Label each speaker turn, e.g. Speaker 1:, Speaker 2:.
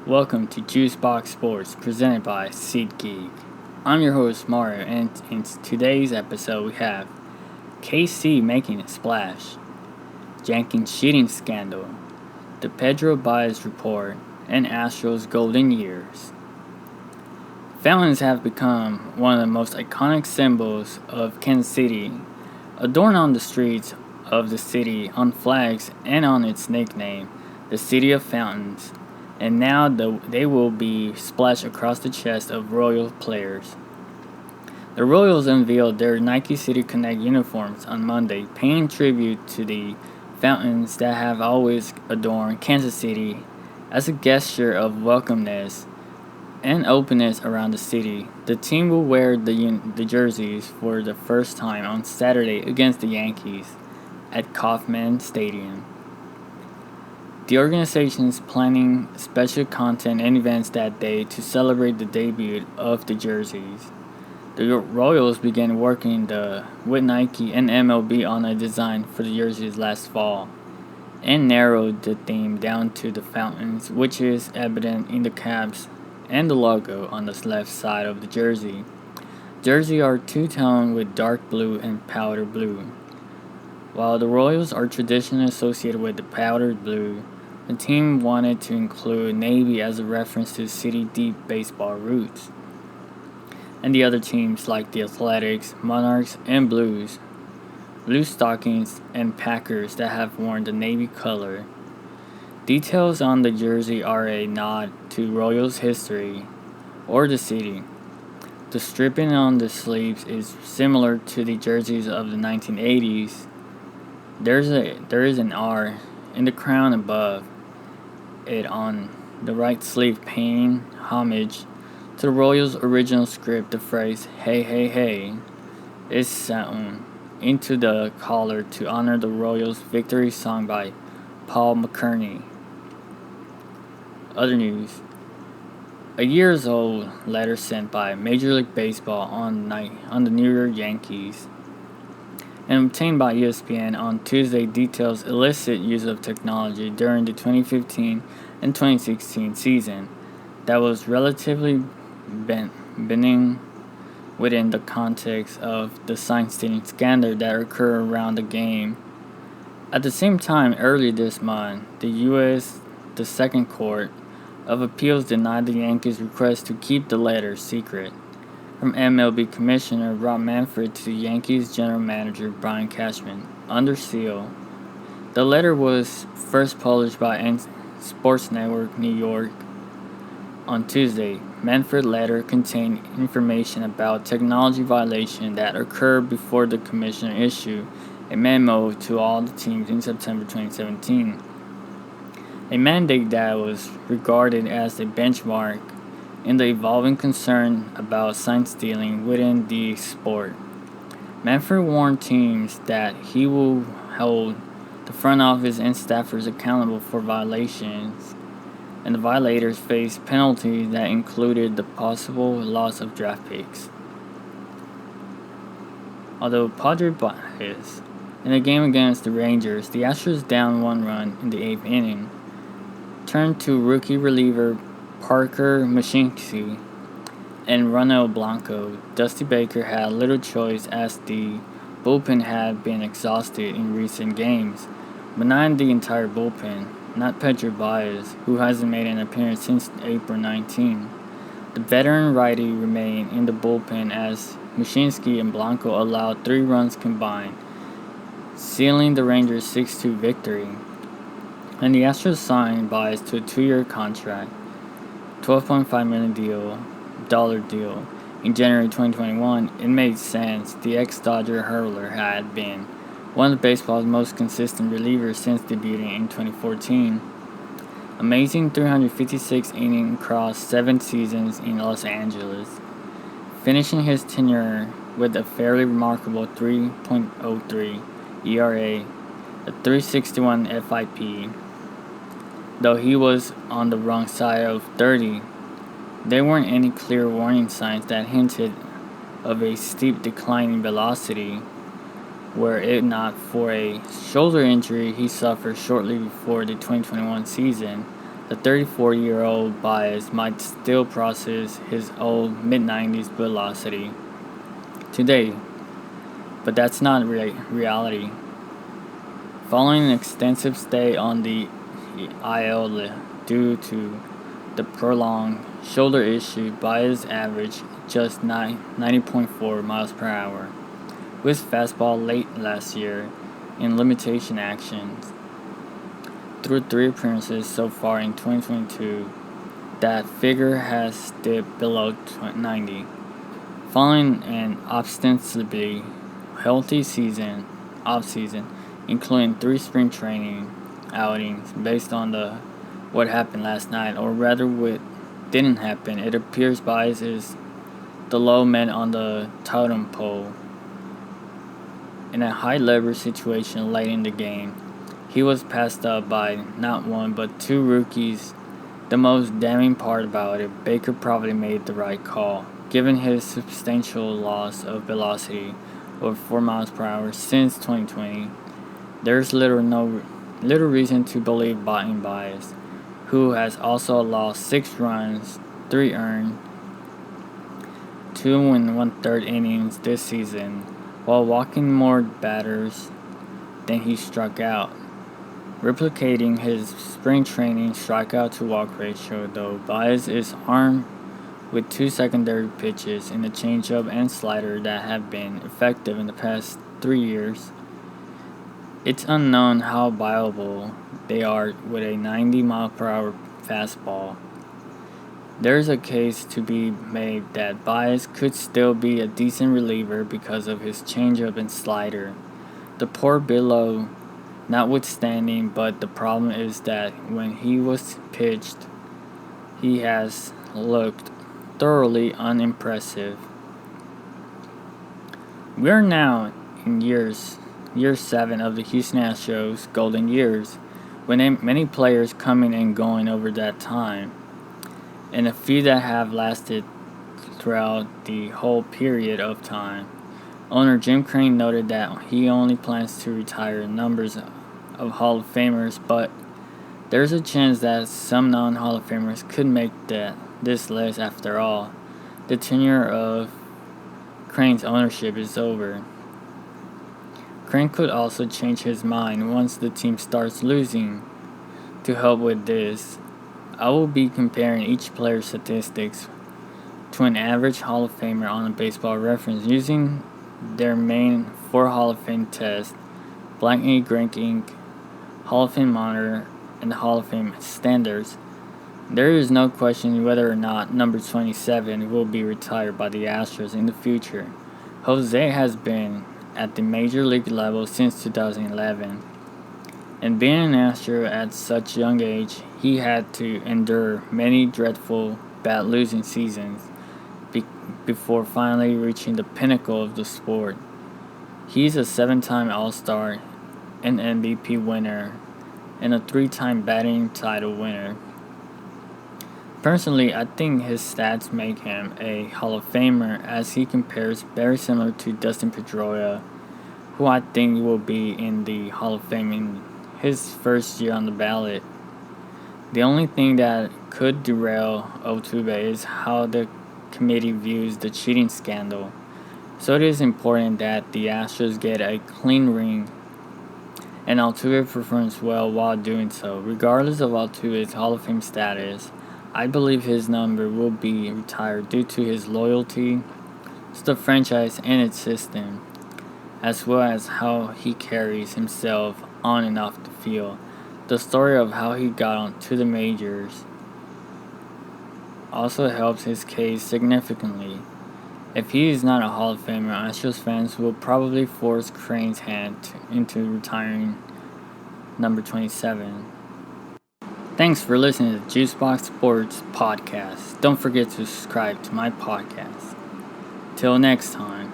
Speaker 1: Welcome to Juicebox Sports, presented by Seat Geek. I'm your host Mario, and in today's episode we have KC making a splash, Yankees cheating scandal, the Pedro Baez report, and Astros golden years. Fountains have become one of the most iconic symbols of Kansas City, adorned on the streets of the city, on flags, and on its nickname, the City of Fountains. And now they will be splashed across the chest of Royals players. The Royals unveiled their Nike City Connect uniforms on Monday, paying tribute to the fountains that have always adorned Kansas City as a gesture of welcomeness and openness around the city. The team will wear the jerseys for the first time on Saturday against the Yankees at Kauffman Stadium. The organization is planning special content and events that day to celebrate the debut of the jerseys. The Royals began working with Nike and MLB on a design for the jerseys last fall, and narrowed the theme down to the fountains, which is evident in the caps and the logo on the left side of the jersey. Jerseys are two-tone with dark blue and powder blue. While the Royals are traditionally associated with the powdered blue, the team wanted to include navy as a reference to the city's deep baseball roots. And the other teams like the Athletics, Monarchs, and Blues Stockings, and Packers that have worn the navy color. Details on the jersey are a nod to Royals history or the city. The stripping on the sleeves is similar to the jerseys of the 1980s. There is an R in the crown above it on the right sleeve, paying homage to the Royals' original script. The phrase "Hey, hey, hey" is sewn into the collar to honor the Royals' victory song by Paul McCartney. Other news: a years-old letter sent by Major League Baseball on the New York Yankees and obtained by ESPN on Tuesday details illicit use of technology during the 2015 and 2016 season that was relatively benign within the context of the sign-stealing scandal that occurred around the game. At the same time, earlier this month, the Second Court of Appeals denied the Yankees' request to keep the letter secret from MLB Commissioner Rob Manfred to the Yankees General Manager Brian Cashman under seal. The letter was first published by Sports Network New York on Tuesday. Manfred's letter contained information about technology violation that occurred before the commissioner issued a memo to all the teams in September 2017, a mandate that was regarded as a benchmark in the evolving concern about sign stealing within the sport. Manfred warned teams that he will hold the front office and staffers accountable for violations, and the violators face penalties that included the possible loss of draft picks. Although Pedro Baez, in the game against the Rangers, the Astros down 1 run in the 8th inning, turned to rookie reliever Parker Mushinski and Ronel Blanco. Dusty Baker had little choice as the bullpen had been exhausted in recent games, but not the entire bullpen, not Pedro Baez, who hasn't made an appearance since April 19. The veteran righty remained in the bullpen as Mushinski and Blanco allowed 3 runs combined, sealing the Rangers' 6-2 victory. And the Astros signed Baez to a 2-year contract, $12.5 million deal. In January 2021, it made sense. The ex-Dodger hurler had been one of baseball's most consistent relievers since debuting in 2014. Amazing 356 innings across 7 seasons in Los Angeles, finishing his tenure with a fairly remarkable 3.03 ERA, a 361 FIP. Though he was on the wrong side of 30, there weren't any clear warning signs that hinted of a steep decline in velocity. Were it not for a shoulder injury he suffered shortly before the 2021 season, the 34-year-old Baez might still process his old mid-90s velocity today, but that's not reality. Following an extensive stay on the IL due to the prolonged shoulder issue, Baez averaged just 90.4 miles per hour with fastball late last year in limitation actions. Through 3 appearances so far in 2022, that figure has dipped below 90. Following an ostensibly healthy off-season, including 3 spring training outings based on what happened last night, or rather what didn't happen, it appears Baez is the low man on the totem pole. In a high leverage situation late in the game, he was passed up by not one but 2 rookies. The most damning part about it, Baker probably made the right call, given his substantial loss of velocity over 4 miles per hour since 2020. There's little reason to believe in Baez, who has also lost 6 runs, 3 earned, 2 and 1/3 innings this season, while walking more batters than he struck out. Replicating his spring training strikeout to walk ratio, though, Baez is armed with 2 secondary pitches in the changeup and slider that have been effective in the past 3 years. It's unknown how viable they are with a 90-mile-per-hour fastball. There's a case to be made that Baez could still be a decent reliever because of his changeup and slider. The poor below notwithstanding, but the problem is that when he was pitched, he has looked thoroughly unimpressive. We are now in year 7 of the Houston Astros' golden years, with many players coming and going over that time, and a few that have lasted throughout the whole period of time. Owner Jim Crane noted that he only plans to retire numbers of Hall of Famers, but there's a chance that some non-Hall of Famers could make this list after all. The tenure of Crane's ownership is over. Crane could also change his mind once the team starts losing. To help with this, I will be comparing each player's statistics to an average Hall of Famer on a Baseball Reference using their main 4 Hall of Fame tests: Blank Ink, Rank Ink, Hall of Fame Monitor, and the Hall of Fame Standards. There is no question whether or not number 27 will be retired by the Astros in the future. Jose has been at the major league level since 2011, and being an Astro at such young age, he had to endure many dreadful bad losing seasons before finally reaching the pinnacle of the sport. He's a 7-time All-Star, an MVP winner, and a 3-time batting title winner. Personally, I think his stats make him a Hall of Famer, as he compares very similar to Dustin Pedroia, who I think will be in the Hall of Fame in his first year on the ballot. The only thing that could derail Altuve is how the committee views the cheating scandal, so it is important that the Astros get a clean ring, and Altuve performs well while doing so. Regardless of Altuve's Hall of Fame status, I believe his number will be retired due to his loyalty to the franchise and its system, as well as how he carries himself on and off the field. The story of how he got onto the majors also helps his case significantly. If he is not a Hall of Famer, Astros fans will probably force Crane's hand into retiring number 27. Thanks for listening to the Juicebox Sports Podcast. Don't forget to subscribe to my podcast. Till next time.